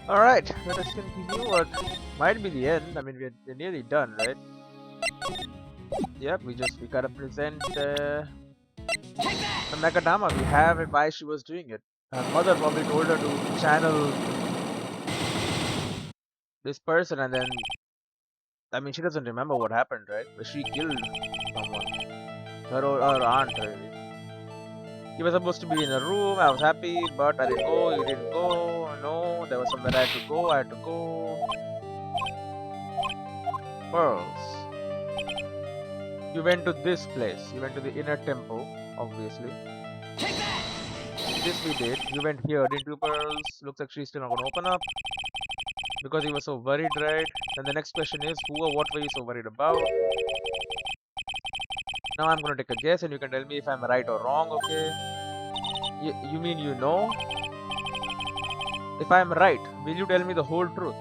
Alright, let us continue what might be the end. I mean, we're nearly done, right? Yep, we gotta present the Megadama. We have it why she was doing it. Her mother probably told her to channel this person, and then I mean, she doesn't remember what happened, right? But she killed someone. Her aunt, really. You were supposed to be in a room. I was happy, but I didn't go. You didn't go. No, there was somewhere I had to go. I had to go. Pearls. You went to this place. You went to the inner temple, obviously. This we did. You went here, didn't you, Pearls? Looks like she's still not gonna open up. Because you were so worried, right? Then the next question is, who or what were you so worried about? Now I'm gonna take a guess and you can tell me if I'm right or wrong, okay? You mean you know? If I'm right, will you tell me the whole truth?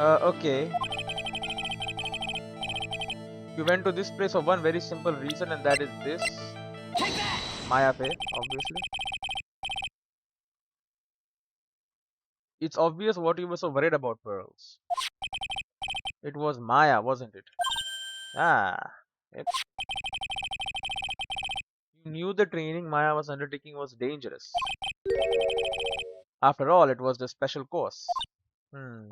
Okay. You went to this place for one very simple reason, and that is this. Maya Fe, obviously. It's obvious what you were so worried about, Pearls. It was Maya, wasn't it? Ah. Yep. You knew the training Maya was undertaking was dangerous. After all, it was the special course. Hmm.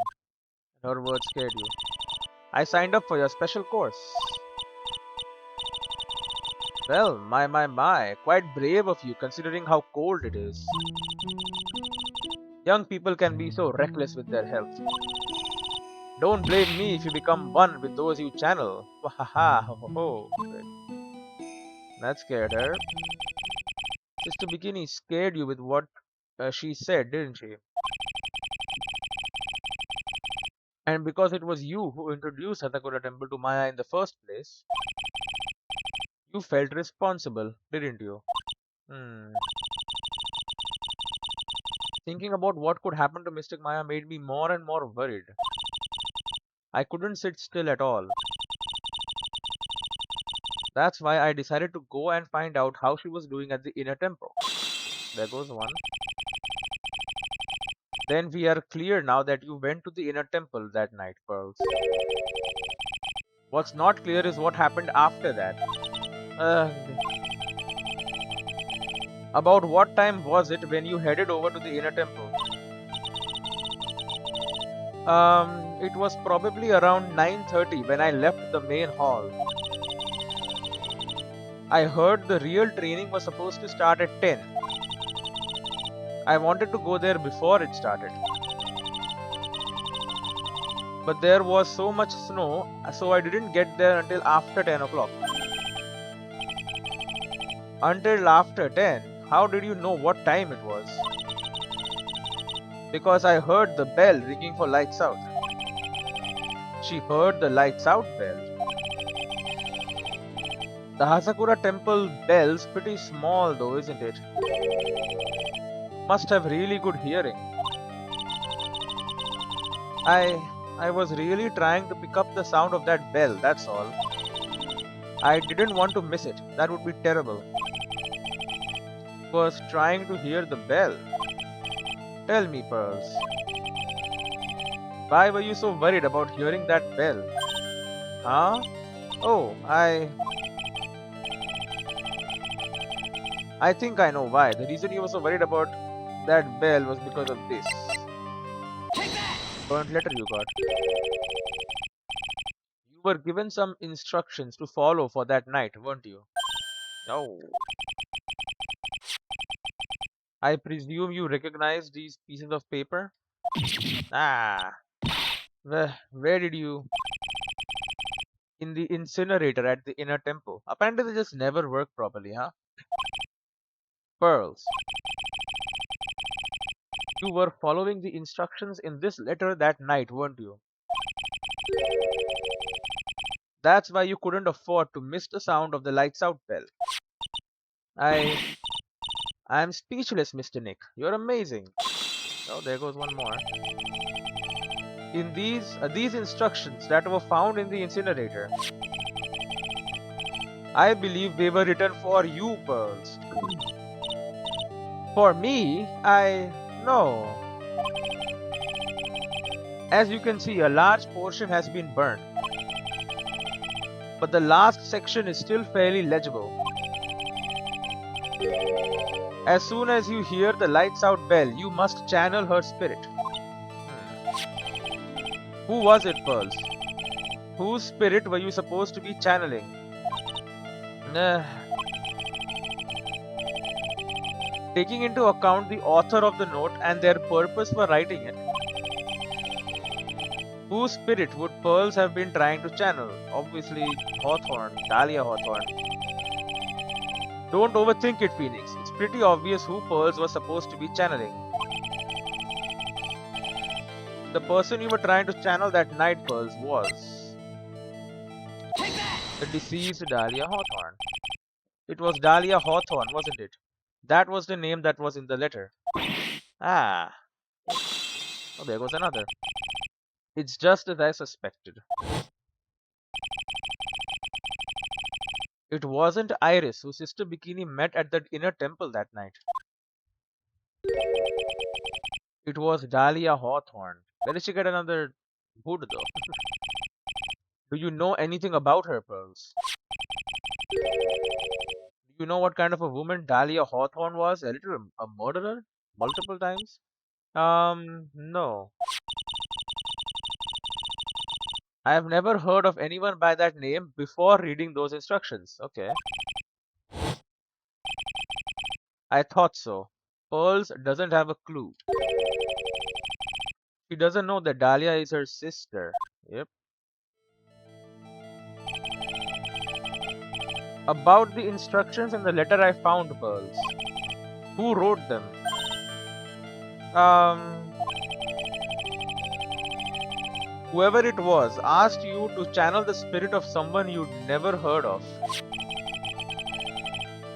Her words scared you. I signed up for your special course. Well, my. Quite brave of you considering how cold it is. Young people can be so reckless with their health. Don't blame me if you become one with those you channel. Wahaha, ho ho ho. That scared her. Sister Bikini scared you with what she said, didn't she? And because it was you who introduced Hatakura Temple to Maya in the first place, you felt responsible, didn't you? Hmm. Thinking about what could happen to Mystic Maya made me more and more worried. I couldn't sit still at all. That's why I decided to go and find out how she was doing at the inner temple. There goes one. Then we are clear now that you went to the inner temple that night, Pearls. What's not clear is what happened after that. Uh, about what time was it when you headed over to the inner temple? It was probably around 9:30 when I left the main hall. I heard the real training was supposed to start at 10. I wanted to go there before it started. But there was so much snow, so I didn't get there until after 10 o'clock. Until after 10? How did you know what time it was? Because I heard the bell ringing for lights out. She heard the lights out bell. The Hasakura temple bell's pretty small though, isn't it? Must have really good hearing. I was really trying to pick up the sound of that bell, that's all. I didn't want to miss it. That would be terrible. I was trying to hear the bell. Tell me, Pearls. Why were you so worried about hearing that bell? Huh? Oh, I think I know why. The reason you were so worried about that bell was because of this. Burnt letter you got. You were given some instructions to follow for that night, weren't you? Oh. I presume you recognize these pieces of paper? Ah. Where did you? In the incinerator at the inner temple. Apparently they just never work properly, huh? Pearls. You were following the instructions in this letter that night, weren't you? That's why you couldn't afford to miss the sound of the lights out bell. I'm speechless, Mr. Nick. You're amazing. Oh, there goes one more. In these instructions that were found in the incinerator, I believe they were written for you, Pearls. For me? No. As you can see, a large portion has been burned, but the last section is still fairly legible. As soon as you hear the lights out bell, you must channel her spirit. Who was it, Pearls? Whose spirit were you supposed to be channeling? Taking into account the author of the note and their purpose for writing it, whose spirit would Pearls have been trying to channel? Obviously, Hawthorne, Dahlia Hawthorne. Don't overthink it, Phoenix. It's pretty obvious who Pearls was supposed to be channeling. The person you were trying to channel that night, Pearls, was the deceased Dahlia Hawthorne. It was Dahlia Hawthorne, wasn't it? That was the name that was in the letter. Ah. Oh, there goes another. It's just as I suspected. It wasn't Iris whose sister Bikini met at the inner temple that night. It was Dahlia Hawthorne. Where did she get another hood though? Do you know anything about her, Pearls? Do you know what kind of a woman Dahlia Hawthorne was? A murderer? Multiple times? No. I have never heard of anyone by that name before reading those instructions. Okay. I thought so. Pearls doesn't have a clue. She doesn't know that Dahlia is her sister. Yep. About the instructions in the letter I found, Pearls. Who wrote them? Whoever it was asked you to channel the spirit of someone you'd never heard of.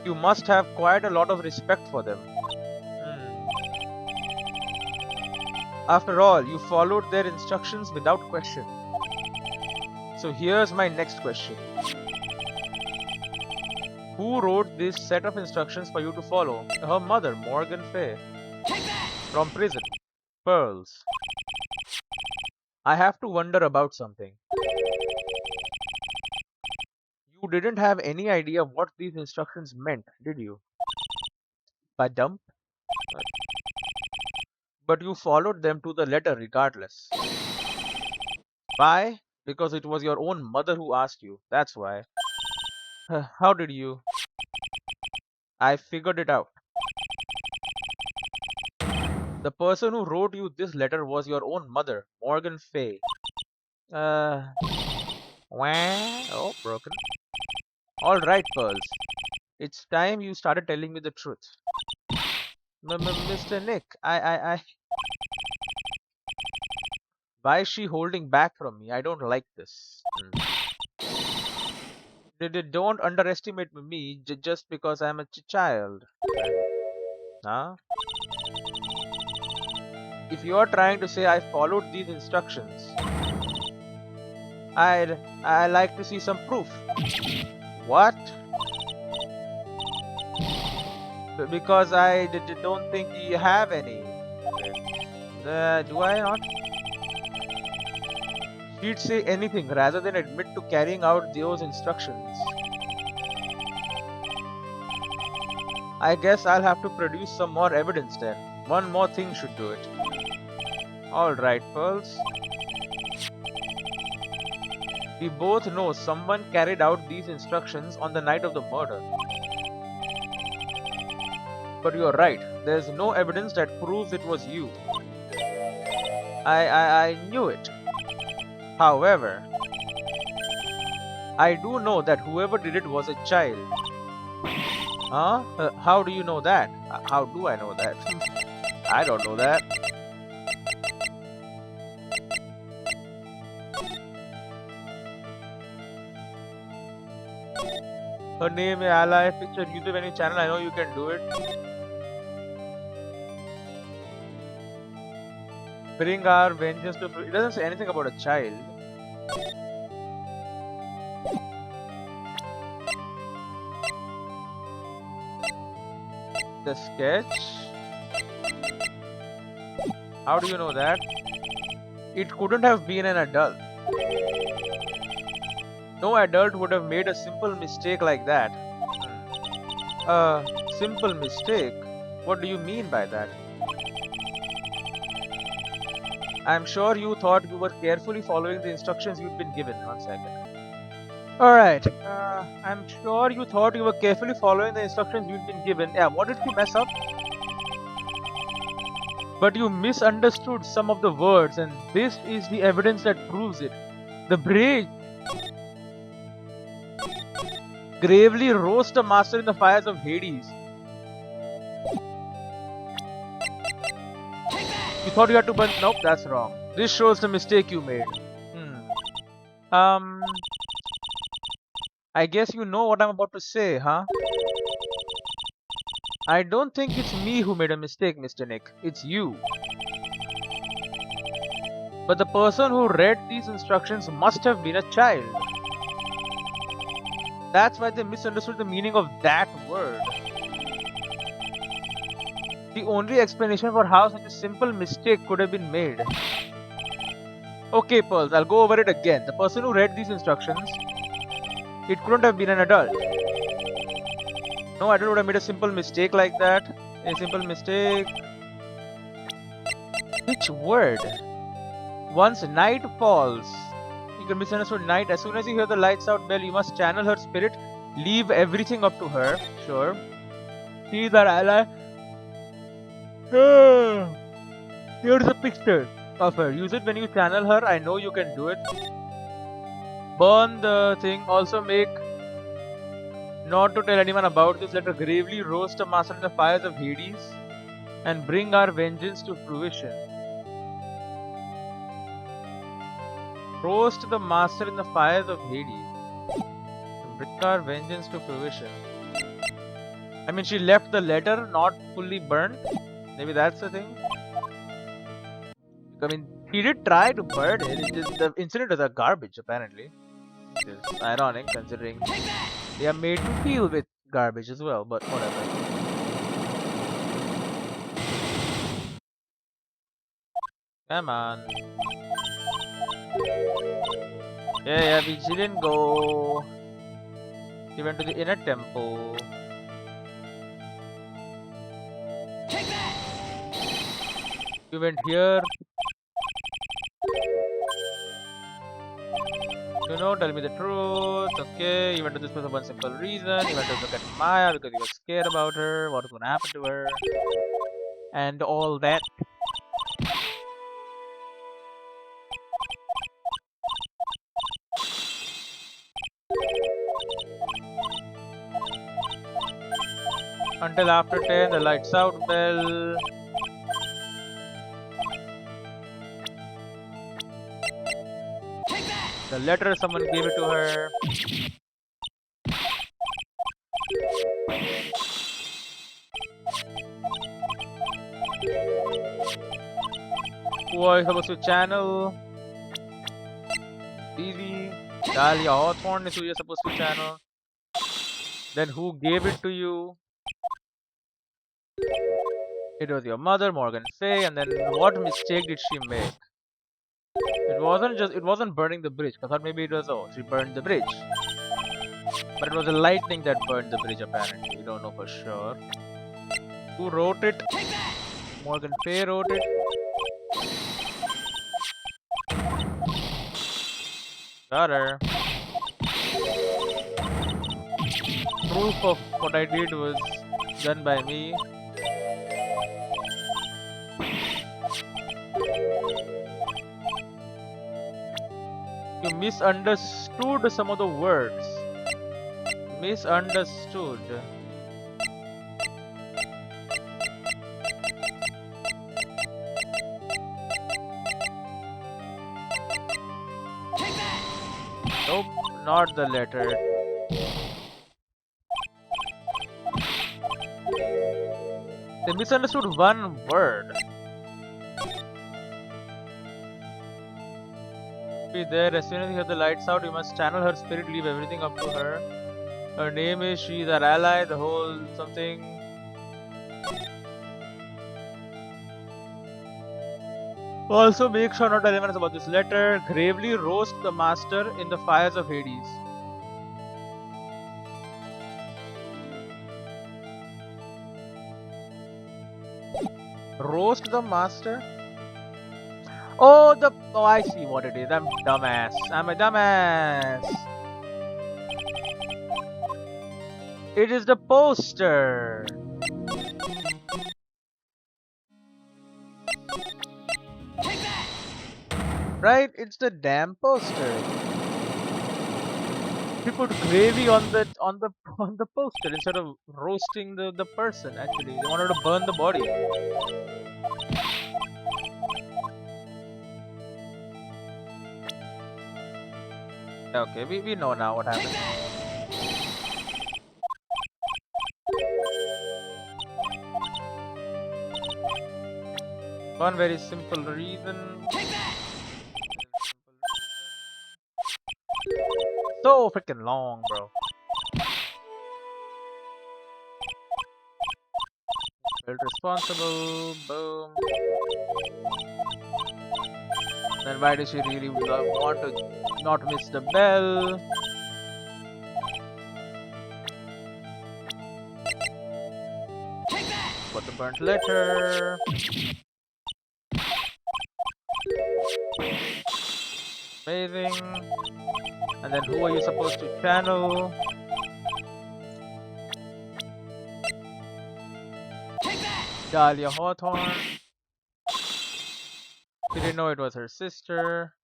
You must have quite a lot of respect for them. After all, you followed their instructions without question. So here's my next question. Who wrote this set of instructions for you to follow? Her mother, Morgan Fay. From prison. Pearls. I have to wonder about something. You didn't have any idea what these instructions meant, did you? By dump? But you followed them to the letter regardless. Why? Because it was your own mother who asked you. That's why. How did you? I figured it out. The person who wrote you this letter was your own mother, Morgan Fay. Wah. Oh, broken. Alright, Pearls. It's time you started telling me the truth. Mr. Nick, I... Why is she holding back from me? I don't like this. Don't underestimate me just because I'm a child. Huh? If you're trying to say I followed these instructions, I'd like to see some proof. What? Because I don't think you have any. Do I not? She'd say anything rather than admit to carrying out those instructions. I guess I'll have to produce some more evidence then. One more thing should do it. Alright, Pearls. We both know someone carried out these instructions on the night of the murder. But you're right, there's no evidence that proves it was you. I knew it. However, I do know that whoever did it was a child. Huh? How do you know that? How do I know that? I don't know that. Her name is Ally. Picture YouTube any channel. I know you can do it. Bring our vengeance to... It doesn't say anything about a child. The sketch. How do you know that? It couldn't have been an adult. No adult would have made a simple mistake like that. A simple mistake? What do you mean by that? I'm sure you thought you were carefully following the instructions you'd been given. 1 second. Alright. I'm sure you thought you were carefully following the instructions you'd been given. Yeah, what did you mess up? But you misunderstood some of the words, and this is the evidence that proves it. The bridge. Gravely roast a master in the fires of Hades. You thought you had to burn. Nope, that's wrong. This shows the mistake you made. Um, I guess you know what I'm about to say, huh? I don't think it's me who made a mistake, Mr. Nick. It's you. But the person who read these instructions must have been a child. That's why they misunderstood the meaning of that word. The only explanation for how such a simple mistake could have been made. Okay, Pearls, I'll go over it again. The person who read these instructions, it couldn't have been an adult. No adult would have made a simple mistake like that. A simple mistake. Which word? Once night falls. You can misunderstood night. As soon as you hear the lights out bell, you must channel her spirit. Leave everything up to her. Sure. She's our ally. Here's a picture of her. Use it when you channel her. I know you can do it. Burn the thing. Also make not to tell anyone about this. Let her gravely roast a master in the fires of Hades and bring our vengeance to fruition. Roast the master in the fires of Hades and bring our vengeance to fruition. I mean, she left the letter not fully burnt. Maybe that's the thing. I mean, he did try to burn it. It's just the incident is a garbage, apparently. Which is ironic considering they are made to deal with garbage as well, but whatever. Come on. Yeah, she didn't go. She went to the inner temple. You went here. You know, tell me the truth. Okay, you went to this place for one simple reason. You went to look at Maya because you were scared about her, what was going to happen to her, and all that. Until after 10, the lights out bell. The letter, someone gave it to her. Who are you supposed to channel? Easy. Dahlia Hawthorne is who you're supposed to channel. Then who gave it to you? It was your mother, Morgan Fay, and then what mistake did she make? It wasn't burning the bridge. I thought maybe it was, oh, she burned the bridge. But it was the lightning that burned the bridge apparently. We don't know for sure. Who wrote it? Morgan Fay wrote it. Got her. Proof of what I did was done by me. You misunderstood some of the words. Misunderstood. Nope, not the letter. They misunderstood one word. Be there as soon as you have the lights out, you must channel her spirit, leave everything up to her. Her name is, she's our ally, the whole something. Also, make sure not to tell anyone else about this letter. Gravely roast the master in the fires of Hades. Roast the master? Oh, I see what it is. I'm dumbass. I'm a dumbass. It is the poster. Right? It's the damn poster. He put gravy on the on the poster instead of roasting the person. Actually, they wanted to burn the body. Okay, we know now what happened. One very simple reason. So freaking long, bro. Felt responsible. Boom. Then why does she really want to not miss the bell? Got the burnt letter. Amazing. And then who are you supposed to channel? Dahlia Hawthorne. She didn't know it was her sister.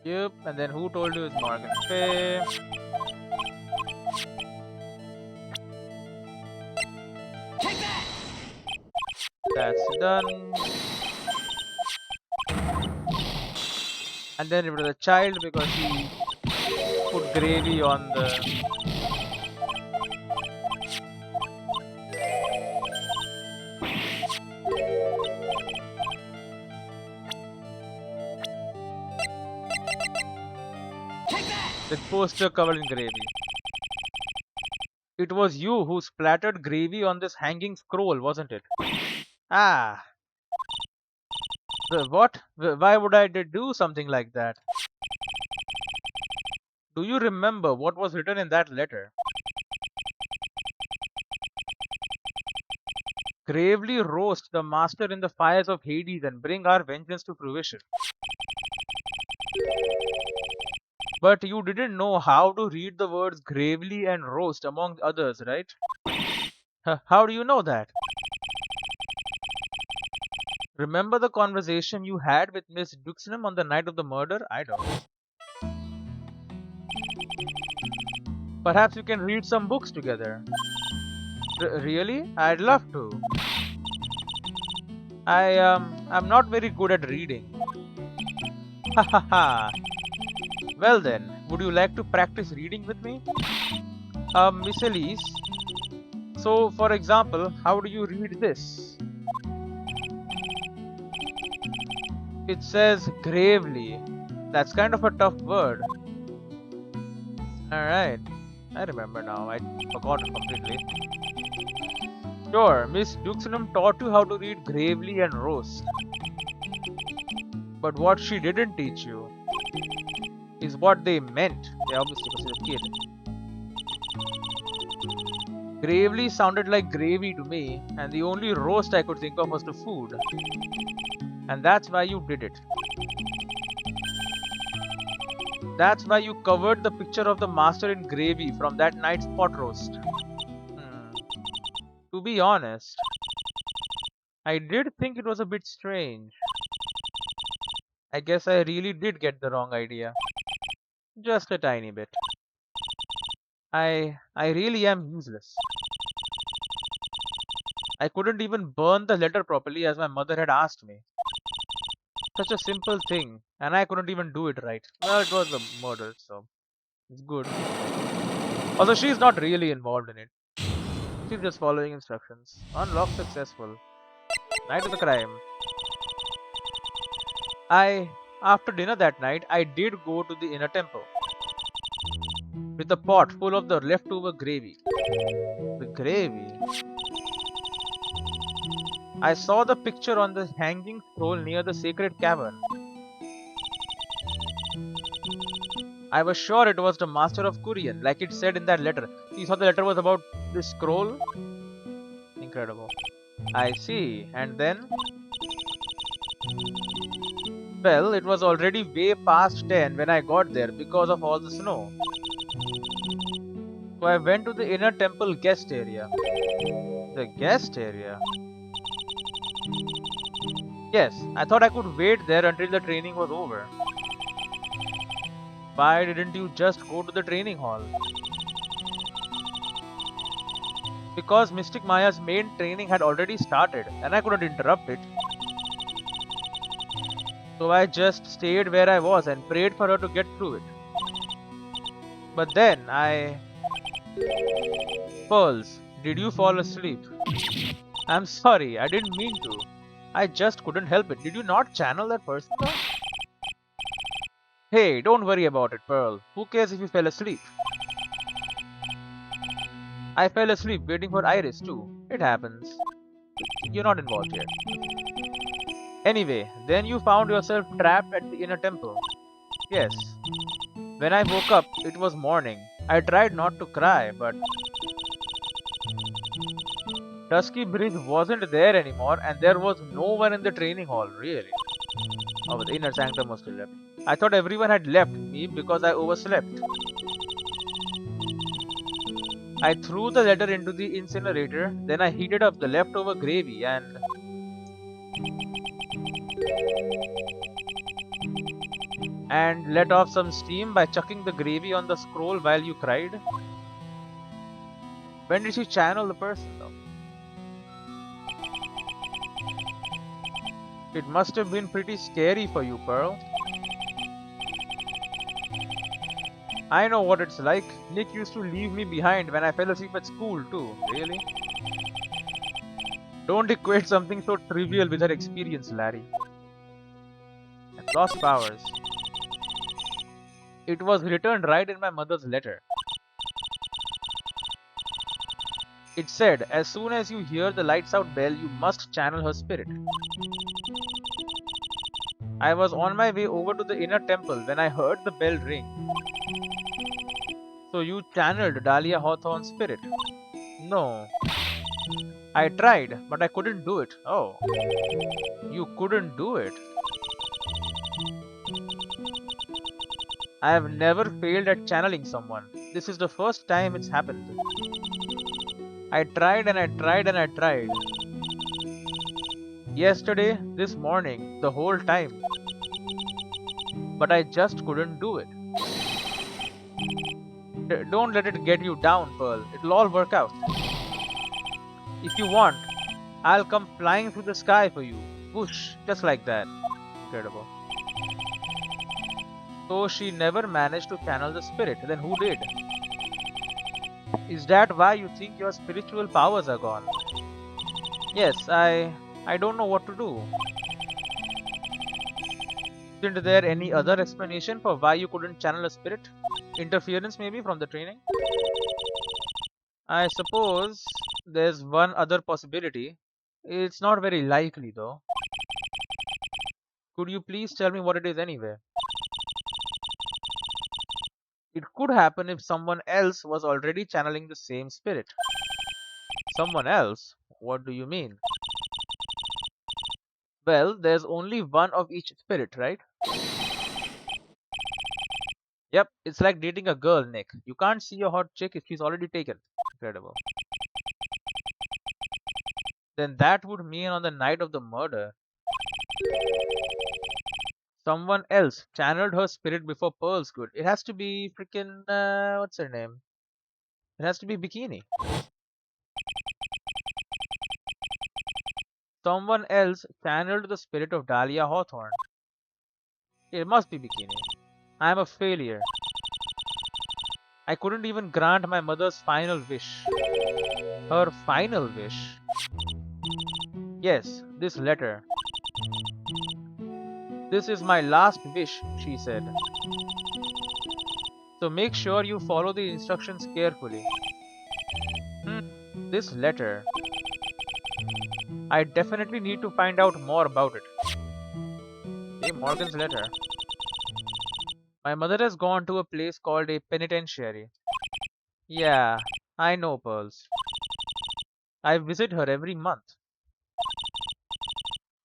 Yep, and then who told you it's Morgan Fay? That's done. And then it was a child because he put gravy on the... the poster covered in gravy. It was you who splattered gravy on this hanging scroll, wasn't it? Ah. What? Why would I do something like that? Do you remember what was written in that letter? Gravely roast the master in the fires of Hades and bring our vengeance to fruition. But you didn't know how to read the words gravely and roast among others, right? How do you know that? Remember the conversation you had with Miss Duxnam on the night of the murder? I don't. Perhaps you can read some books together. Really? I'd love to. I'm not very good at reading. Ha ha ha. Well then, would you like to practice reading with me? Miss Elise. So, for example, how do you read this? It says gravely. That's kind of a tough word. Alright. I remember now. I forgot it completely. Sure, Miss Duxnam taught you how to read gravely and roast. But what she didn't teach you is what they meant. They obviously was a kid. Gravely sounded like gravy to me, and the only roast I could think of was the food. And that's why you did it. That's why you covered the picture of the master in gravy from that night's pot roast. To be honest, I did think it was a bit strange. I guess I really did get the wrong idea. Just a tiny bit. I really am useless. I couldn't even burn the letter properly as my mother had asked me. Such a simple thing, and I couldn't even do it right. Well, it was a murder, so it's good. Also, she's not really involved in it. She's just following instructions. Unlock successful. Night of the crime. After dinner that night, I did go to the inner temple. with a pot full of the leftover gravy. The gravy? I saw the picture on the hanging scroll near the sacred cavern. I was sure it was the master of Kurian, like it said in that letter. You saw the letter was about this scroll? Incredible. I see. And then? Well, it was already way past 10 when I got there because of all the snow. So I went to the inner temple guest area. The guest area? Yes, I thought I could wait there until the training was over. Why didn't you just go to the training hall? Because Mystic Maya's main training had already started and I couldn't interrupt it. So I just stayed where I was and prayed for her to get through it. But then Pearls, did you fall asleep? I'm sorry, I didn't mean to. I just couldn't help it. Did you not channel that person though? Hey, don't worry about it, Pearl. Who cares if you fell asleep? I fell asleep waiting for Iris too. It happens. You're not involved here. Anyway, then you found yourself trapped at the inner temple. Yes. When I woke up, it was morning. I tried not to cry, but Dusky Bridge wasn't there anymore and there was no one in the training hall, really. Oh, but the inner sanctum was still left. I thought everyone had left me because I overslept. I threw the letter into the incinerator, then I heated up the leftover gravy and let off some steam by chucking the gravy on the scroll while you cried. When did she channel the person though? It must have been pretty scary for you, Pearl. I know what it's like. Nick used to leave me behind when I fell asleep at school too. Really? Don't equate something so trivial with her experience, Larry. Lost powers. It was written right in my mother's letter. It said, as soon as you hear the lights out bell, you must channel her spirit. I was on my way over to the inner temple when I heard the bell ring. So you channeled Dahlia Hawthorne's spirit? No. I tried, but I couldn't do it. Oh. You couldn't do it? I have never failed at channeling someone. This is the first time it's happened. I tried and I tried and I tried. Yesterday, this morning, the whole time. But I just couldn't do it. Don't let it get you down, Pearl. It'll all work out. If you want, I'll come flying through the sky for you. Whoosh, just like that. Incredible. So she never managed to channel the spirit. Then who did? Is that why you think your spiritual powers are gone? Yes, I don't know what to do. Isn't there any other explanation for why you couldn't channel a spirit? Interference maybe from the training? I suppose there's one other possibility. It's not very likely though. Could you please tell me what it is anyway? It could happen if someone else was already channeling the same spirit. Someone else? What do you mean? Well, there's only one of each spirit, right? Yep, it's like dating a girl, Nick. You can't see a hot chick if she's already taken. Incredible. Then that would mean on the night of the murder, someone else channeled her spirit before Pearl's could. It has to be freaking, what's her name? It has to be Bikini. Someone else channeled the spirit of Dahlia Hawthorne. It must be Bikini. I am a failure. I couldn't even grant my mother's final wish. Her final wish? Yes, this letter. This is my last wish, she said. So make sure you follow the instructions carefully. Hmm, this letter. I definitely need to find out more about it. Hey, Morgan's letter. My mother has gone to a place called a penitentiary. Yeah, I know, Pearls. I visit her every month.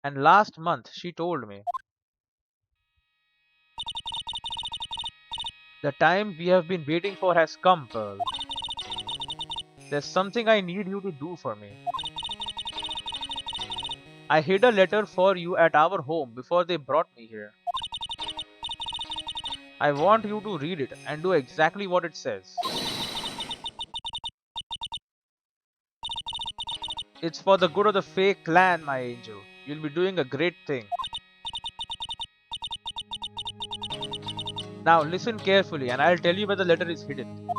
And last month she told me, the time we have been waiting for has come, Pearl. There's something I need you to do for me. I hid a letter for you at our home before they brought me here. I want you to read it and do exactly what it says. It's for the good of the Fae clan, my angel. You'll be doing a great thing. Now listen carefully and I'll tell you where the letter is hidden.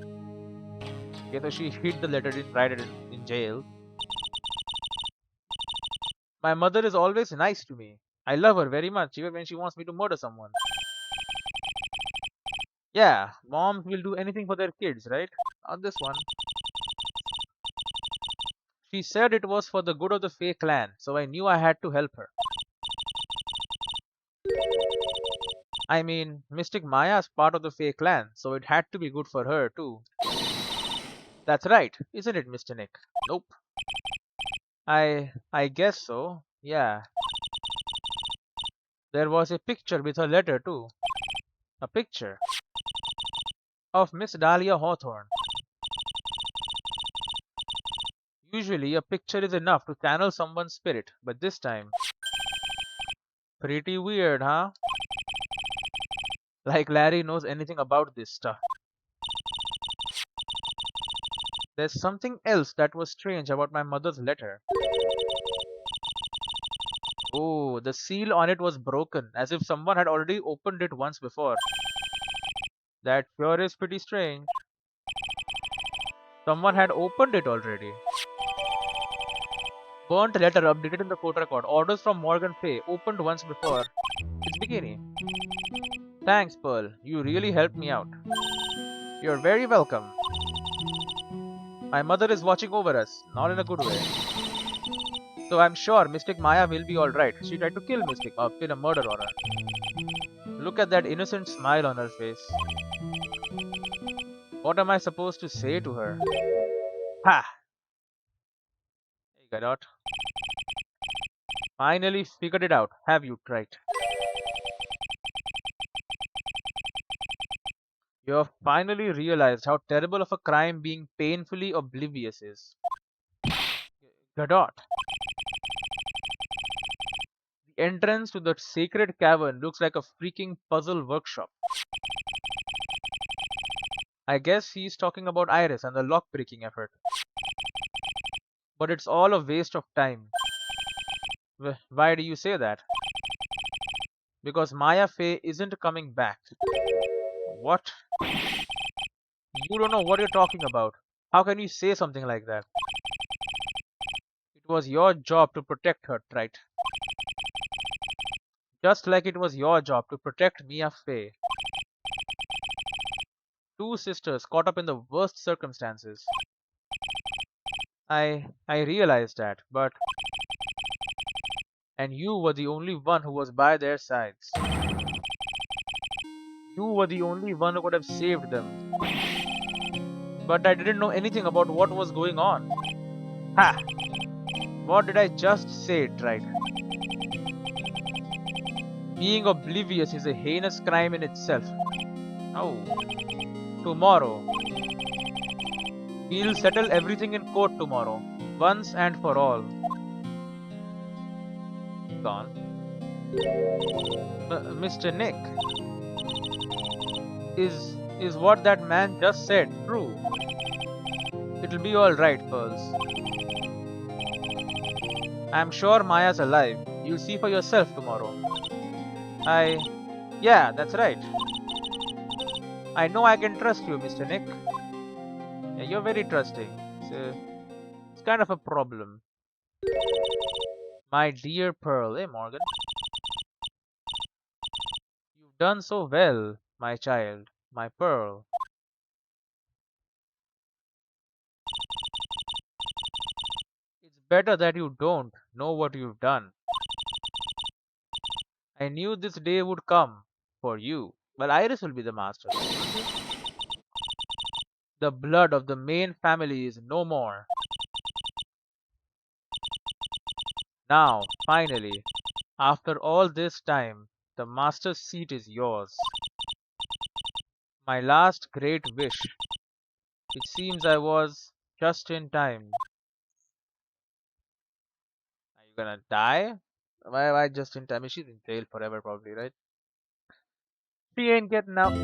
Okay, so she hid the letter, didn't write it in jail. My mother is always nice to me. I love her very much, even when she wants me to murder someone. Yeah, moms will do anything for their kids, right? Not this one. She said it was for the good of the Fae clan, so I knew I had to help her. I mean, Mystic Maya's part of the Fae clan, so it had to be good for her too. That's right, isn't it, Mr. Nick? Nope. I guess so. Yeah. There was a picture with her letter too. A picture of Miss Dahlia Hawthorne. Usually a picture is enough to channel someone's spirit, but this time, pretty weird, huh? Like Larry knows anything about this stuff. There's something else that was strange about my mother's letter. Oh, the seal on it was broken, as if someone had already opened it once before. That sure is pretty strange. Someone had opened it already. Burnt letter updated in the court record. Orders from Morgan Fay, opened once before. It's bikini. Thanks, Pearl. You really helped me out. You're very welcome. My mother is watching over us, not in a good way. So I'm sure Mystic Maya will be alright. She tried to kill Mystic or pin a murder on her. Look at that innocent smile on her face. What am I supposed to say to her? Ha! Hey, Gadot. Finally figured it out. Have you tried? You have finally realized how terrible of a crime being painfully oblivious is. Gadot. The entrance to the sacred cavern looks like a freaking puzzle workshop. I guess he's talking about Iris and the lock-breaking effort. But it's all a waste of time. Why do you say that? Because Maya Fey isn't coming back. What? You don't know what you're talking about. How can you say something like that? It was your job to protect her, right? Just like it was your job to protect Mia Fey. Two sisters caught up in the worst circumstances. I realized that, but and you were the only one who was by their sides. You were the only one who could have saved them. But I didn't know anything about what was going on. Ha! What did I just say, right? Being oblivious is a heinous crime in itself. Oh. Tomorrow. We'll settle everything in court tomorrow. Once and for all. Gone. Mr. Nick. Is what that man just said true? It'll be alright, Pearls. I'm sure Maya's alive. You'll see for yourself tomorrow. Yeah, that's right. I know I can trust you, Mr. Nick. Yeah, you're very trusting. It's kind of a problem. My dear Pearl, Morgan? You've done so well, my child, my Pearl. Better that you don't know what you've done. I knew this day would come for you. Well, Iris will be the master. The blood of the main family is no more. Now, finally, after all this time, the master's seat is yours. My last great wish. It seems I was just in time. Are you gonna die? Why just in time? She's in jail forever, probably, right? She ain't getting out.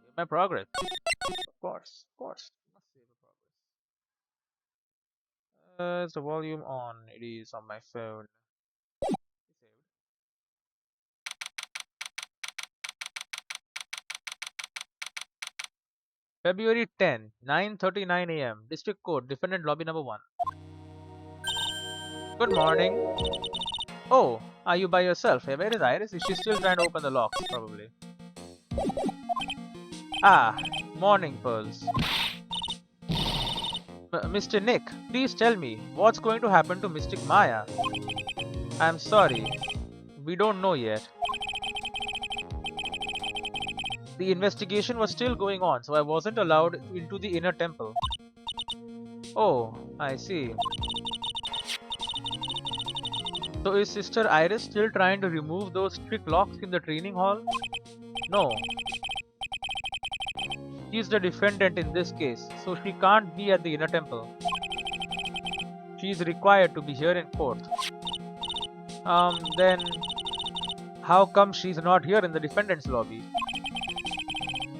Save my progress. Of course, of course. Must save the progress. Is the volume on? It is on my phone. Saved. February 10, 9:39 a.m. District Court, Defendant Lobby number 1. Good morning. Oh, are you by yourself? Hey, where is Iris? Is she still trying to open the locks? Probably. Ah, morning, Pearls. Mr. Nick, please tell me, what's going to happen to Mystic Maya? I'm sorry, we don't know yet. The investigation was still going on, so I wasn't allowed into the inner temple. Oh, I see. So is Sister Iris still trying to remove those strict locks in the training hall? No. She's the defendant in this case, so she can't be at the inner temple. She is required to be here in court. Then how come she's not here in the defendant's lobby?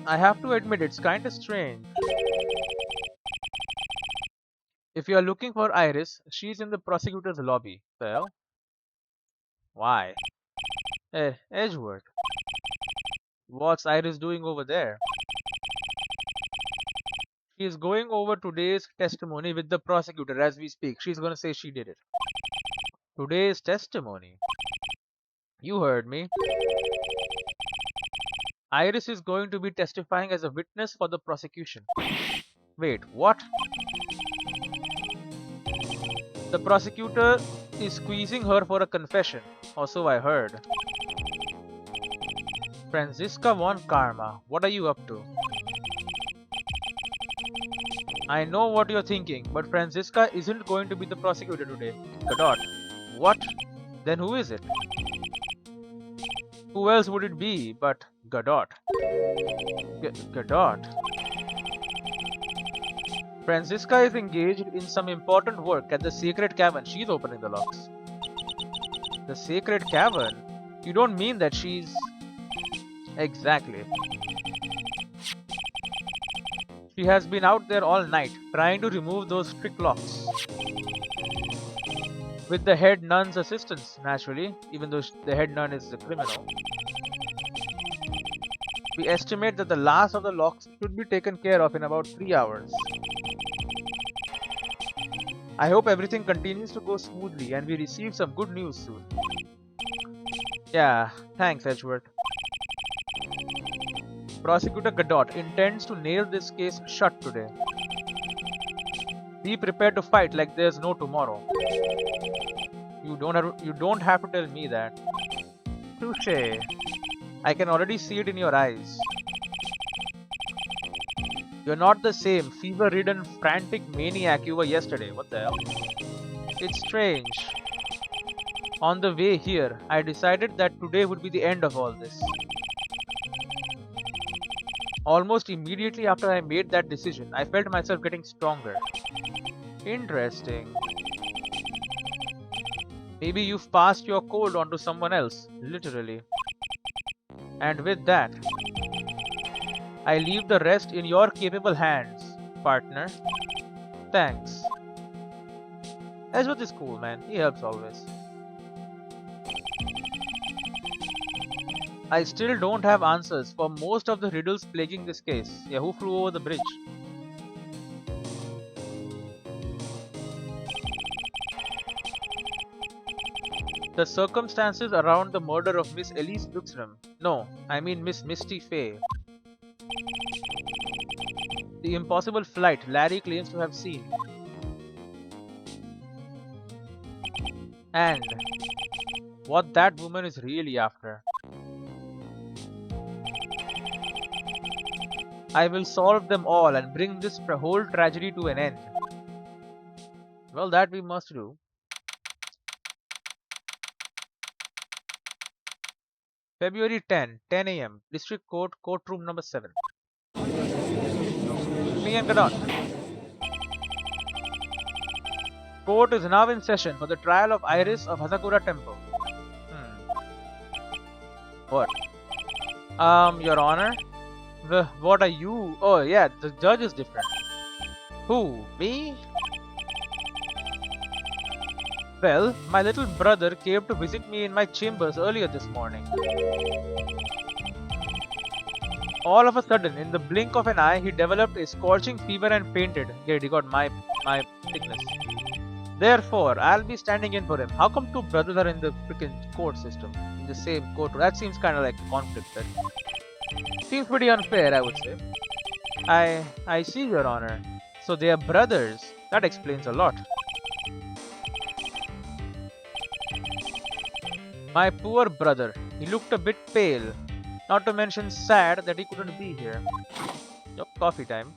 I have to admit it's kinda strange. If you are looking for Iris, she's in the prosecutor's lobby. Well, why? Edgeworth. What's Iris doing over there? She is going over today's testimony with the prosecutor as we speak. She's gonna say she did it. Today's testimony? You heard me. Iris is going to be testifying as a witness for the prosecution. Wait, what? The prosecutor is squeezing her for a confession, or so I heard. Franziska von Karma, what are you up to? I know what you're thinking, but Franziska isn't going to be the prosecutor today. Godot. What? Then who is it? Who else would it be but Godot? Godot? Franziska is engaged in some important work at the Sacred Cavern. She's opening the locks. The Sacred Cavern? You don't mean that she's... Exactly. She has been out there all night, trying to remove those strict locks. With the head nun's assistance, naturally, even though the head nun is the criminal. We estimate that the last of the locks should be taken care of in about 3 hours. I hope everything continues to go smoothly and we receive some good news soon. Yeah, thanks, Edgeworth. Prosecutor Godot intends to nail this case shut today. Be prepared to fight like there's no tomorrow. You don't have to tell me that. Touché. I can already see it in your eyes. You're not the same fever-ridden, frantic maniac you were yesterday. What the hell? It's strange. On the way here, I decided that today would be the end of all this. Almost immediately after I made that decision, I felt myself getting stronger. Interesting. Maybe you've passed your cold on to someone else, literally. And with that, I leave the rest in your capable hands, partner. Thanks. Ezra is cool, man. He helps always. I still don't have answers for most of the riddles plaguing this case. Yeah, who flew over the bridge? The circumstances around the murder of Miss Elise Luxram. No, I mean Miss Misty Fey. The impossible flight Larry claims to have seen. And what that woman is really after. I will solve them all and bring this whole tragedy to an end. Well, that we must do. February 10, 10 a.m. District Court, courtroom number 7. Me and Gadot. Court is now in session for the trial of Iris of Hazakura Temple. What? Your Honor? What are you? Oh, yeah, the judge is different. Who? Me? Well, my little brother came to visit me in my chambers earlier this morning. All of a sudden, in the blink of an eye, he developed a scorching fever and fainted. Great, he got my sickness. Therefore, I'll be standing in for him. How come two brothers are in the freaking court system? In the same court? That seems kind of like a conflict. That seems pretty unfair, I would say. I see, Your Honor. So they are brothers. That explains a lot. My poor brother. He looked a bit pale. Not to mention sad that he couldn't be here. Yep, coffee time.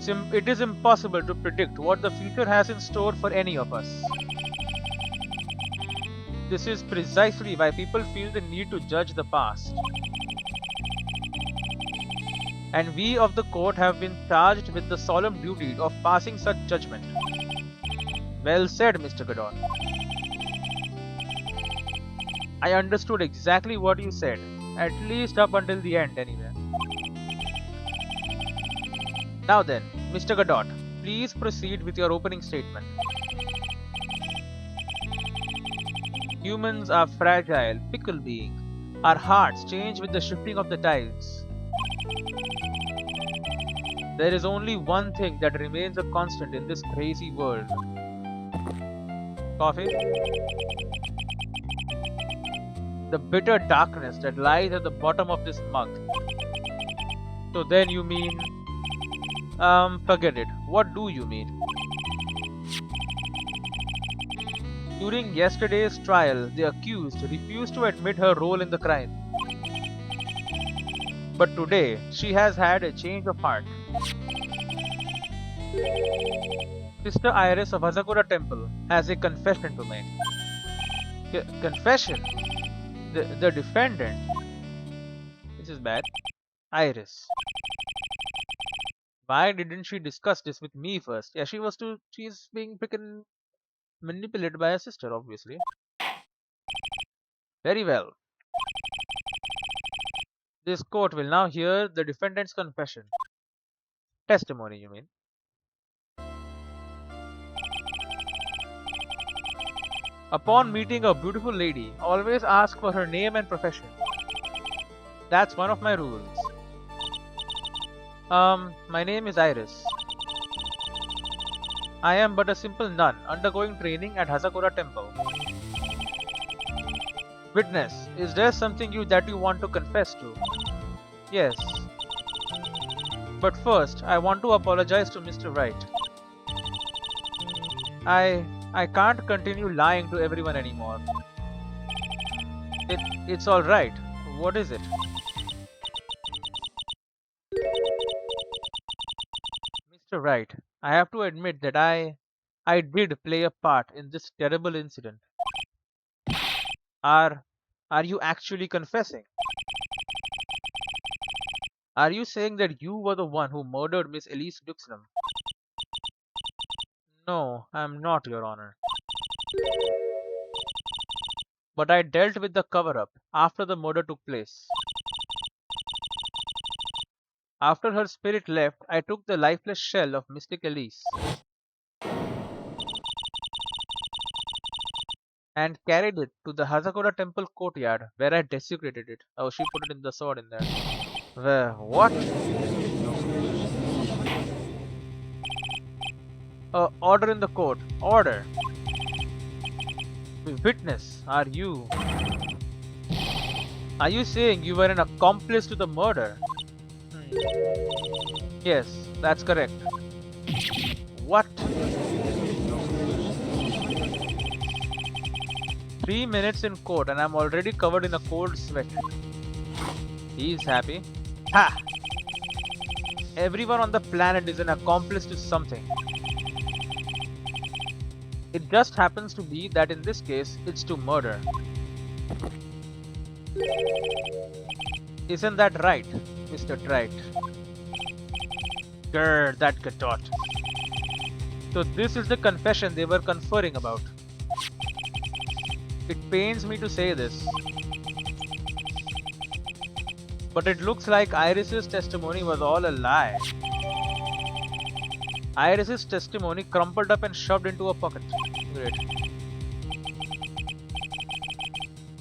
It is impossible to predict what the future has in store for any of us. This is precisely why people feel the need to judge the past. And we of the court have been charged with the solemn duty of passing such judgment. Well said, Mr. Godot. I understood exactly what you said, at least up until the end anyway. Now then, Mr. Godot, please proceed with your opening statement. Humans are fragile, fickle beings. Our hearts change with the shifting of the tides. There is only one thing that remains a constant in this crazy world. Coffee? The bitter darkness that lies at the bottom of this mug. So then you mean... forget it. What do you mean? During yesterday's trial, the accused refused to admit her role in the crime. But today, she has had a change of heart. Sister Iris of Hazakura Temple has a confession to make. Confession? The defendant? This is bad. Iris. Why didn't she discuss this with me first? Yeah, she's being freaking manipulated by her sister, obviously. Very well. This court will now hear the defendant's confession. Testimony, you mean? Upon meeting a beautiful lady, always ask for her name and profession. That's one of my rules. My name is Iris. I am but a simple nun undergoing training at Hazakura Temple. Witness, is there something that you want to confess to? Yes. But first, I want to apologize to Mr. Wright. I can't continue lying to everyone anymore. It's alright. What is it? Mr. Wright, I have to admit that I did play a part in this terrible incident. Are you actually confessing? Are you saying that you were the one who murdered Miss Elise Duxnam? No, I am not, Your Honor. But I dealt with the cover-up after the murder took place. After her spirit left, I took the lifeless shell of Mystic Elise and carried it to the Hazakura Temple courtyard, where I desecrated it. Oh, she put it in the sword in there. What? Order in the court. Order. Witness, are you saying you were an accomplice to the murder? Yes. That's correct. What? 3 minutes in court and I'm already covered in a cold sweat. He's happy. Ha! Everyone on the planet is an accomplice to something. It just happens to be that in this case, it's to murder. Isn't that right, Mr. Tright? Grr, that gatot. So this is the confession they were conferring about. It pains me to say this, but it looks like Iris's testimony was all a lie. Iris's testimony crumpled up and shoved into a pocket. Great.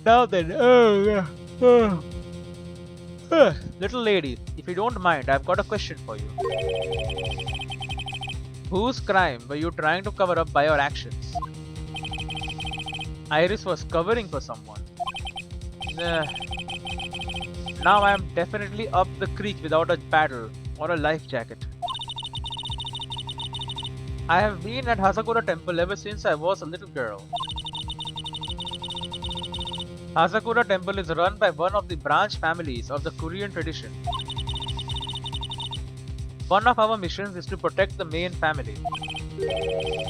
Now then, little lady, if you don't mind, I've got a question for you. Whose crime were you trying to cover up by your actions? Iris was covering for someone. Now I am definitely up the creek without a paddle or a life jacket. I have been at Hasakura Temple ever since I was a little girl. Hasakura Temple is run by one of the branch families of the Korean tradition. One of our missions is to protect the main family.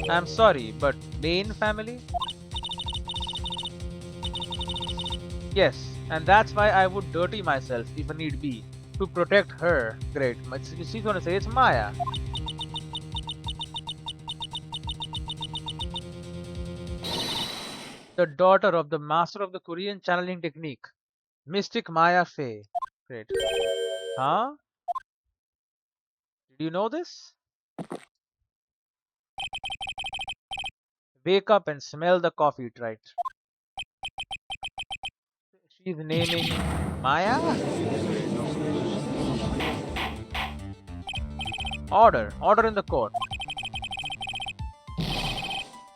I'm sorry, but main family? Yes, and that's why I would dirty myself if need be to protect her. Great. She's gonna say it's Maya. The daughter of the master of the Korean channeling technique, Mystic Maya Fey. Great. Huh? Did you know this? Wake up and smell the coffee, right? She's naming Maya? Order. Order in the court.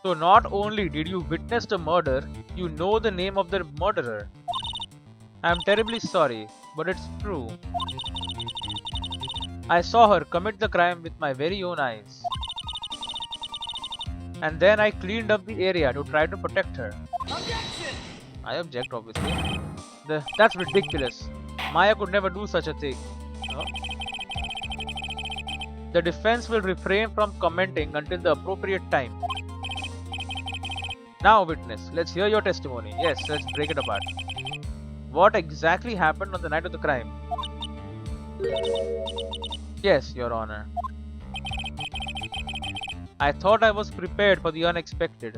So not only did you witness the murder, you know the name of the murderer. I'm terribly sorry, but it's true. I saw her commit the crime with my very own eyes. And then I cleaned up the area to try to protect her. Objection! I object, obviously. That's ridiculous. Maya could never do such a thing. No? The defense will refrain from commenting until the appropriate time. Now, witness, let's hear your testimony. Yes, let's break it apart. What exactly happened on the night of the crime? Yes, Your Honor. I thought I was prepared for the unexpected.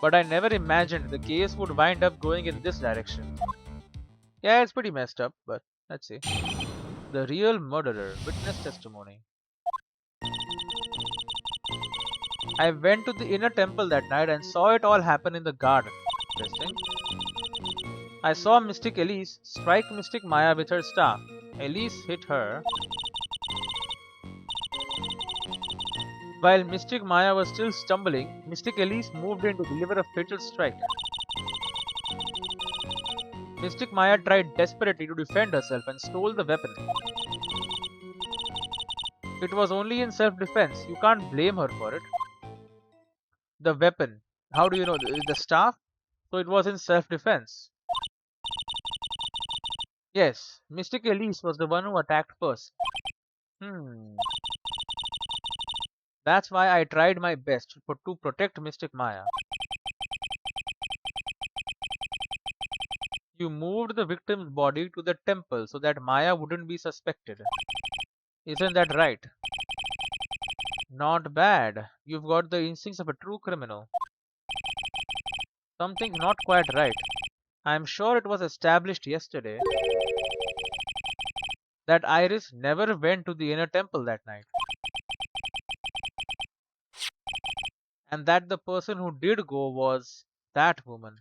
But I never imagined the case would wind up going in this direction. Yeah, it's pretty messed up, but let's see. The real murderer, witness testimony. I went to the inner temple that night and saw it all happen in the garden. Interesting. I saw Mystic Elise strike Mystic Maya with her staff. Elise hit her. While Mystic Maya was still stumbling, Mystic Elise moved in to deliver a fatal strike. Mystic Maya tried desperately to defend herself and stole the weapon. It was only in self-defense. You can't blame her for it. The weapon. How do you know? The staff? So it was in self-defense. Yes, Mystic Elise was the one who attacked first. That's why I tried my best to protect Mystic Maya. You moved the victim's body to the temple so that Maya wouldn't be suspected. Isn't that right? Not bad. You've got the instincts of a true criminal. Something's not quite right. I'm sure it was established yesterday that Iris never went to the inner temple that night. And that the person who did go was that woman.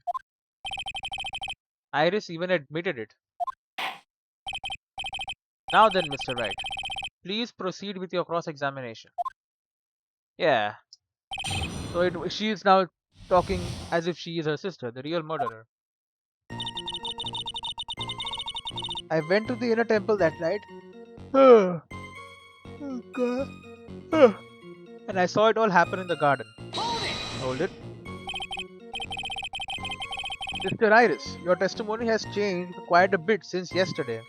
Iris even admitted it. Now then, Mr. Wright, please proceed with your cross-examination. Yeah. So she is now talking as if she is her sister, the real murderer. I went to the inner temple that night. Oh, God. And I saw it all happen in the garden. Hold it. Mr. Iris, your testimony has changed quite a bit since yesterday.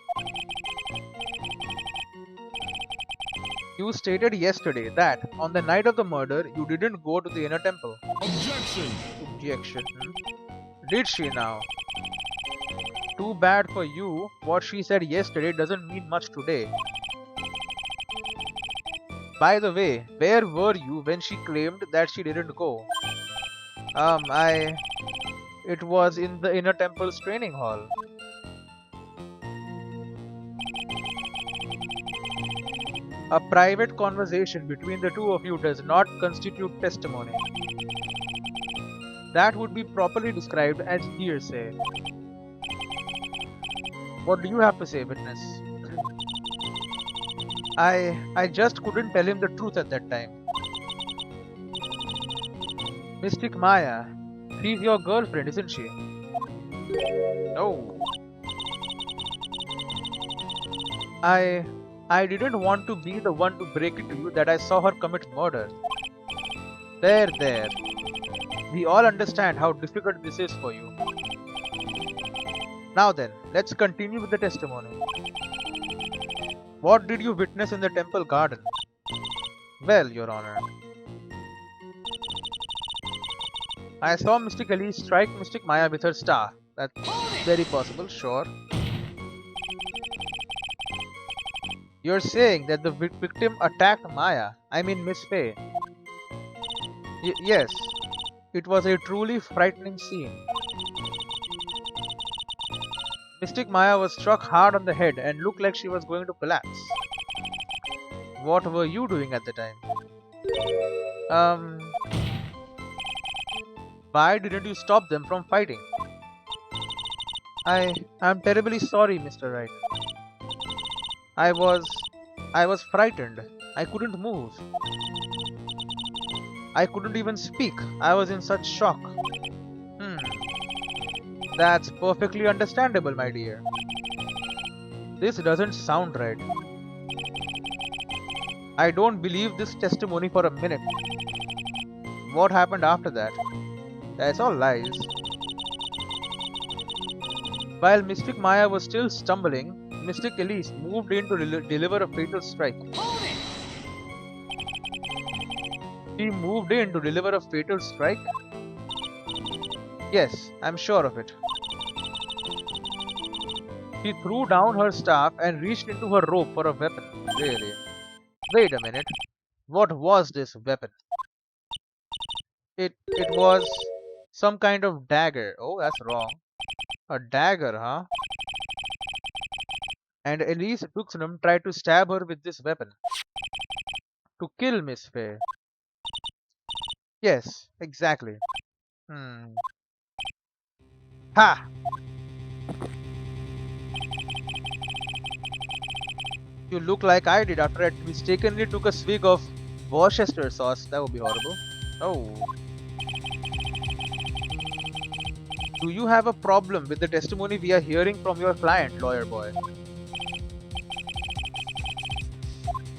You stated yesterday that on the night of the murder, you didn't go to the inner temple. Objection! Objection. Did she now? Too bad for you. What she said yesterday doesn't mean much today. By the way, where were you when she claimed that she didn't go? It was in the inner temple's training hall. A private conversation between the two of you does not constitute testimony. That would be properly described as hearsay. What do you have to say, witness? I just couldn't tell him the truth at that time. Mystic Maya, she's your girlfriend, isn't she? Oh. I didn't want to be the one to break it to you that I saw her commit murder. There. We all understand how difficult this is for you. Now then, let's continue with the testimony. What did you witness in the temple garden? Well, Your Honor, I saw Mystic Elise strike Mystic Maya with her staff. That's very possible, sure. You're saying that the victim attacked Maya, I mean Miss Faye. Yes, it was a truly frightening scene. Mystic Maya was struck hard on the head and looked like she was going to collapse. What were you doing at the time? Why didn't you stop them from fighting? I'm terribly sorry, Mr. Wright. I was frightened. I couldn't move. I couldn't even speak. I was in such shock. That's perfectly understandable, my dear. This doesn't sound right. I don't believe this testimony for a minute. What happened after that? That's all lies. While Mystic Maya was still stumbling, Mystic Elise moved in to deliver a fatal strike. She moved in to deliver a fatal strike? Yes, I'm sure of it. She threw down her staff and reached into her robe for a weapon. Really? Wait a minute. What was this weapon? It was some kind of dagger. Oh, that's wrong. A dagger, huh? And Elise Tuxnum tried to stab her with this weapon. To kill Miss Faye. Yes, exactly. Ha! You look like I did after I mistakenly took a swig of Worcester sauce. That would be horrible. Oh. Do you have a problem with the testimony we are hearing from your client, lawyer boy?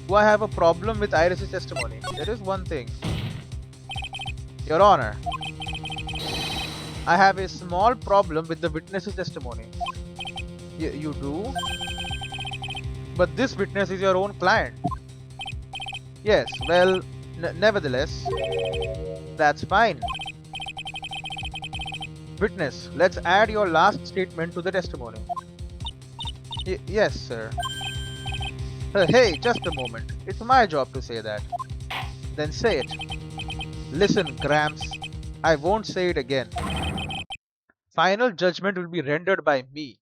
Do I have a problem with Iris's testimony? There is one thing. Your Honor, I have a small problem with the witness's testimony. You do? But this witness is your own client. Yes, well, nevertheless, that's fine. Witness, let's add your last statement to the testimony. Yes, sir. Hey, just a moment. It's my job to say that. Then say it. Listen, Gramps. I won't say it again. Final judgment will be rendered by me.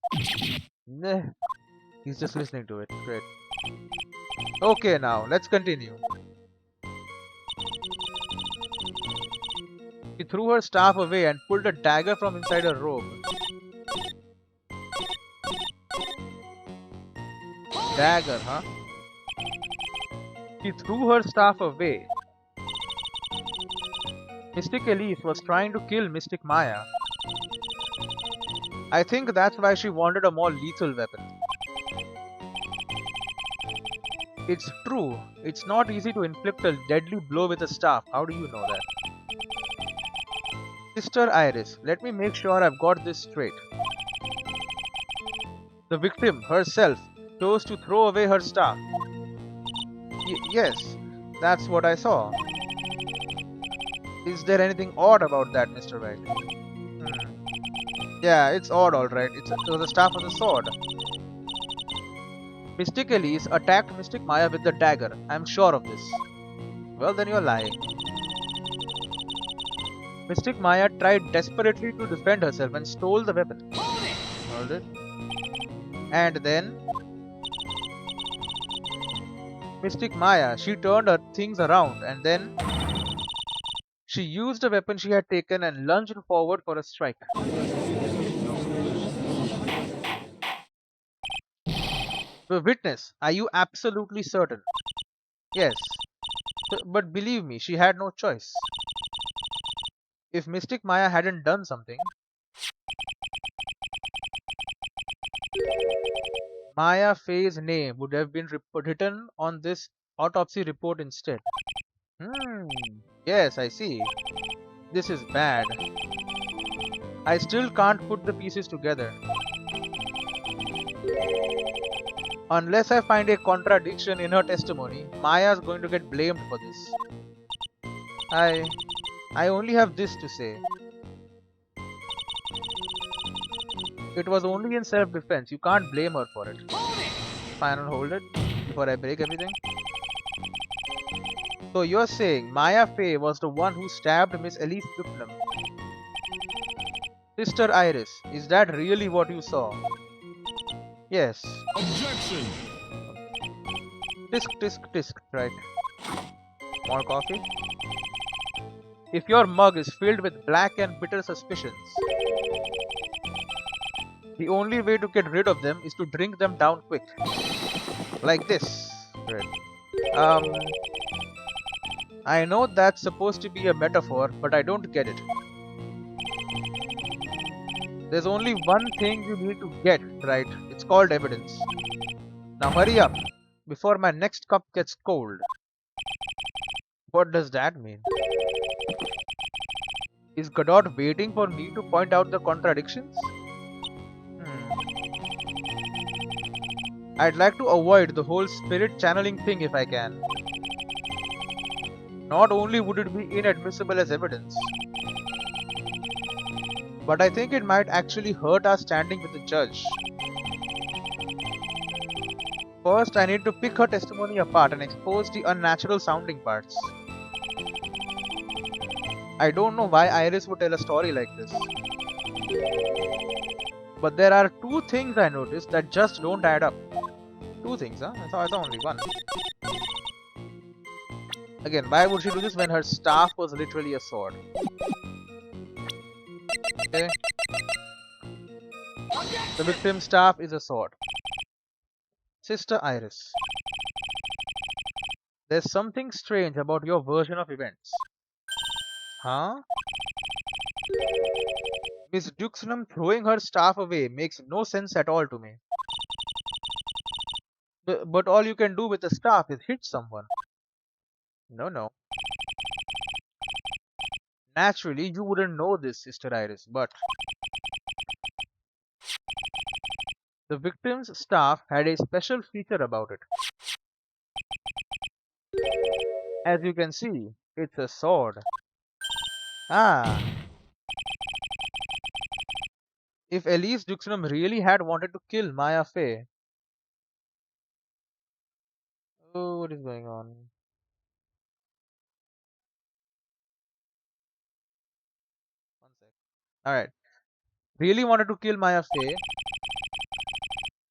Nah. He's just listening to it. Great. Okay, now, let's continue. She threw her staff away and pulled a dagger from inside her robe. Dagger, huh? She threw her staff away. Mystic Elise was trying to kill Mystic Maya. I think that's why she wanted a more lethal weapon. It's true. It's not easy to inflict a deadly blow with a staff. How do you know that? Sister Iris, let me make sure I've got this straight. The victim herself chose to throw away her staff. Yes, that's what I saw. Is there anything odd about that, Mr. Wright? Yeah, it's odd, alright. It was a staff of the sword. Mystic Elise attacked Mystic Maya with the dagger. I'm sure of this. Well, then you're lying. Mystic Maya tried desperately to defend herself and stole the weapon. Hold it. And then Mystic Maya, she turned her things around and then she used the weapon she had taken and lunged forward for a strike. The witness, are you absolutely certain? Yes. But believe me, she had no choice. If Mystic Maya hadn't done something, Maya Fey's name would have been written on this autopsy report instead. Yes, I see. This is bad. I still can't put the pieces together. Unless I find a contradiction in her testimony, Maya's going to get blamed for this. I only have this to say. It was only in self-defense. You can't blame her for it. Fine, I'll hold it before I break everything. So you're saying Maya Fey was the one who stabbed Miss Elise Putnam? Sister Iris, is that really what you saw? Yes. Objection! Tisk, right. More coffee? If your mug is filled with black and bitter suspicions, the only way to get rid of them is to drink them down quick. Like this. Right. I know that's supposed to be a metaphor, but I don't get it. There's only one thing you need to get, right? It's called evidence. Now hurry up, before my next cup gets cold. What does that mean? Is Godot waiting for me to point out the contradictions? I'd like to avoid the whole spirit channeling thing if I can. Not only would it be inadmissible as evidence, but I think it might actually hurt our standing with the judge. First, I need to pick her testimony apart and expose the unnatural sounding parts. I don't know why Iris would tell a story like this. But there are two things I noticed that just don't add up. Two things, huh? I thought only one. Again, why would she do this when her staff was literally a sword? Okay. The victim's staff is a sword. Sister Iris, there's something strange about your version of events. Huh? Miss Duxnam throwing her staff away makes no sense at all to me. But all you can do with the staff is hit someone. No. Naturally, you wouldn't know this, Sister Iris, but the victim's staff had a special feature about it. As you can see, it's a sword. Ah. If Elise Duxnam really had wanted to kill Maya Fey. Oh, what is going on? One sec. Alright. Really wanted to kill Maya Fey,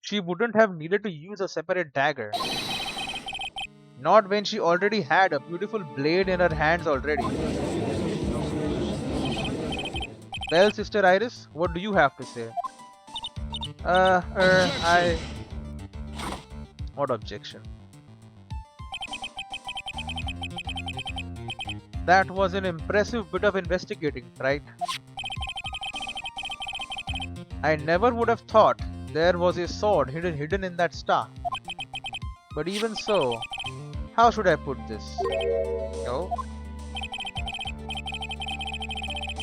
she wouldn't have needed to use a separate dagger. Not when she already had a beautiful blade in her hands already. Well, Sister Iris, what do you have to say? What objection? That was an impressive bit of investigating, right? I never would have thought there was a sword hidden in that staff. But even so, how should I put this? Oh.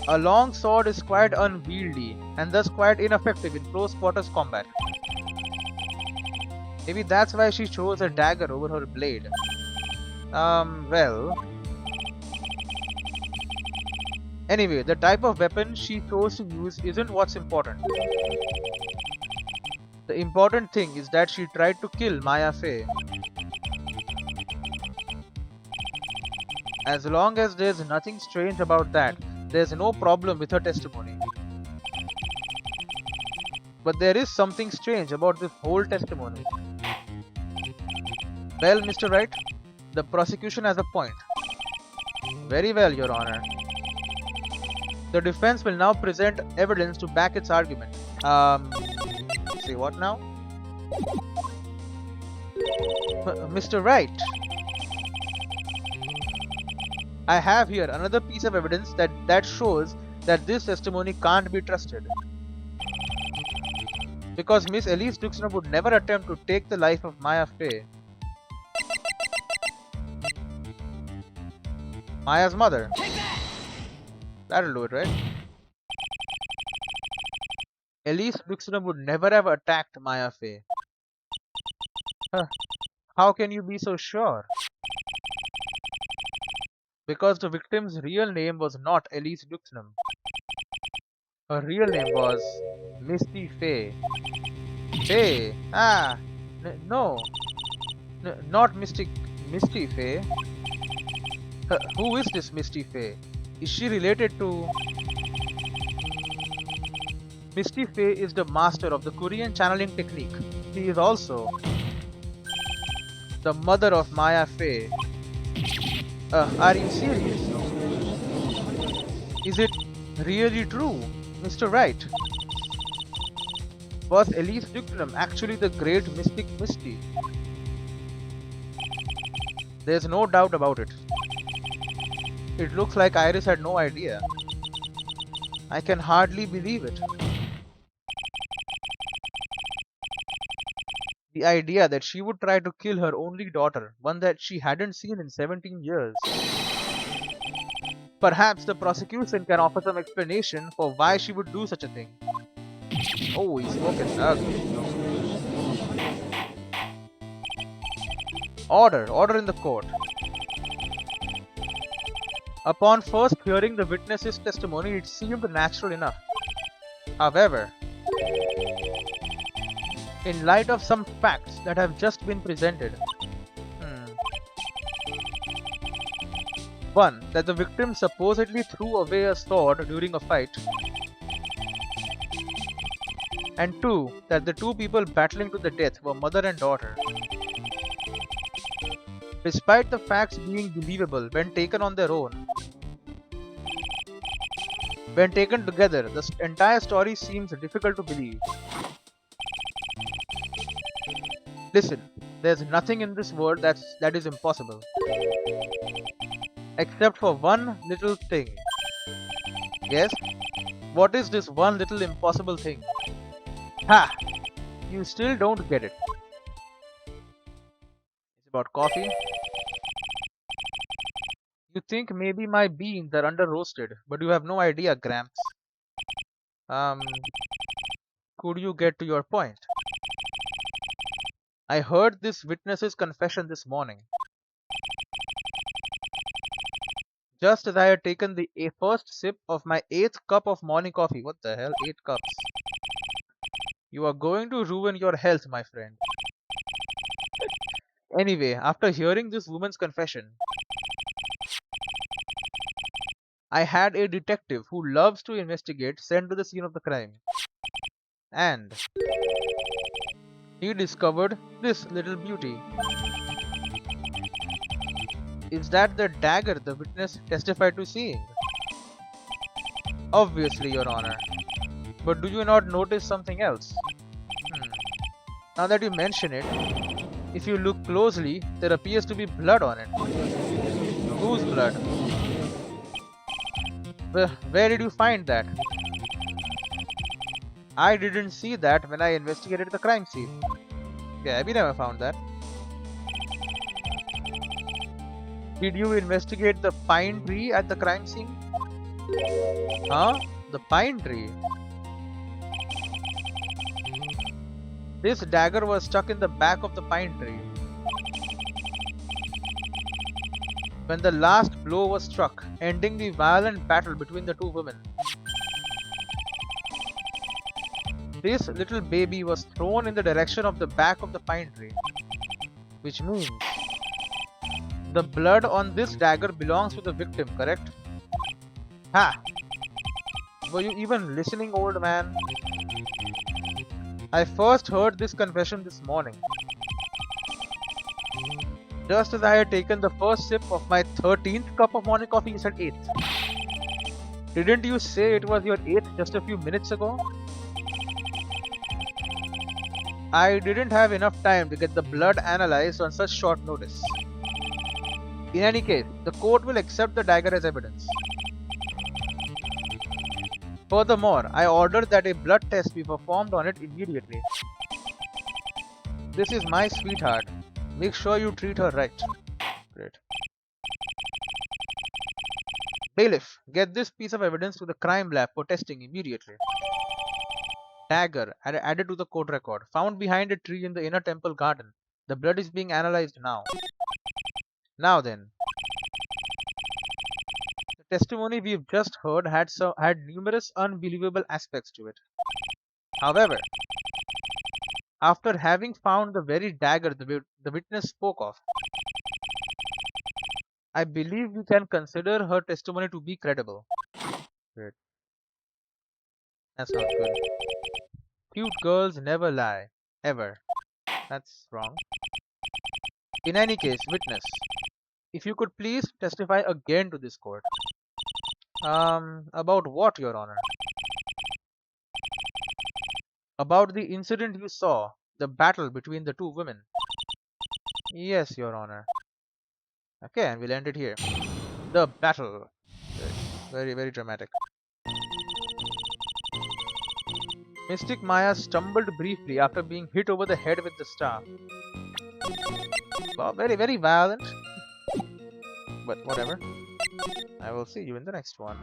A long sword is quite unwieldy and thus quite ineffective in close quarters combat. Maybe that's why she chose a dagger over her blade. Well... Anyway, the type of weapon she chose to use isn't what's important. The important thing is that she tried to kill Maya Fey. As long as there's nothing strange about that, there's no problem with her testimony. But there is something strange about this whole testimony. Well, Mr. Wright, the prosecution has a point. Very well, Your Honor. The defense will now present evidence to back its argument. Say what now? Mr. Wright, I have here another piece of evidence that shows that this testimony can't be trusted. Because Miss Elise Duxner would never attempt to take the life of Maya Fey. Maya's mother. That'll do it, right? Elise Duxner would never have attacked Maya Fey. How can you be so sure? Because the victim's real name was not Elise Duxner. Her real name was Misty Fey. Fey? Ah, no. Not Misty Fey. Who is this Misty Fey? Is she related to... Misty Fey is the master of the Korean channeling technique. She is also the mother of Maya Fey. Are you serious? Is it really true, Mr. Wright? Was Elise Duxner actually the great mystic Misty? There's no doubt about it. It looks like Iris had no idea. I can hardly believe it. The idea that she would try to kill her only daughter, one that she hadn't seen in 17 years. Perhaps the prosecution can offer some explanation for why she would do such a thing. Oh, he's smoking ugly. Order in the court. Upon first hearing the witness's testimony, it seemed natural enough. However, in light of some facts that have just been presented. 1. That the victim supposedly threw away a sword during a fight. And 2. That the two people battling to the death were mother and daughter. Despite the facts being believable when taken on their own, when taken together, the entire story seems difficult to believe. Listen, there's nothing in this world that is impossible. Except for one little thing. Yes? What is this one little impossible thing? Ha! You still don't get it. It's about coffee. You think maybe my beans are under roasted, but you have no idea, Gramps. Could you get to your point? I heard this witness's confession this morning. Just as I had taken the first sip of my 8th cup of morning coffee. What the hell? 8 cups. You are going to ruin your health, my friend. Anyway, after hearing this woman's confession, I had a detective who loves to investigate sent to the scene of the crime. And he discovered this little beauty. Is that the dagger the witness testified to seeing? Obviously, Your Honor. But do you not notice something else? Now that you mention it, if you look closely, there appears to be blood on it. Whose blood? Where did you find that? I didn't see that when I investigated the crime scene. Yeah, we never found that. Did you investigate the pine tree at the crime scene? Huh? The pine tree? This dagger was stuck in the back of the pine tree. When the last blow was struck, ending the violent battle between the two women. This little baby was thrown in the direction of the back of the pine tree, which means the blood on this dagger belongs to the victim, correct? Ha! Were you even listening, old man? I first heard this confession this morning, just as I had taken the first sip of my 13th cup of morning coffee. You said 8th. Didn't you say it was your 8th just a few minutes ago? I didn't have enough time to get the blood analyzed on such short notice. In any case, the court will accept the dagger as evidence. Furthermore, I ordered that a blood test be performed on it immediately. This is my sweetheart. Make sure you treat her right. Great. Bailiff, get this piece of evidence to the crime lab for testing immediately. Dagger added to the court record. Found behind a tree in the inner temple garden. The blood is being analyzed now. Now then. The testimony we've just heard had numerous unbelievable aspects to it. However, after having found the very dagger the witness spoke of, I believe we can consider her testimony to be credible. Great. That's not good. Cute girls never lie. Ever. That's wrong. In any case, witness, if you could please testify again to this court. About what, Your Honor? About the incident you saw, the battle between the two women. Yes, Your Honor. Okay, and we'll end it here. The battle. Very, very dramatic. Mystic Maya stumbled briefly after being hit over the head with the staff. Wow, very, very violent. But whatever. I will see you in the next one.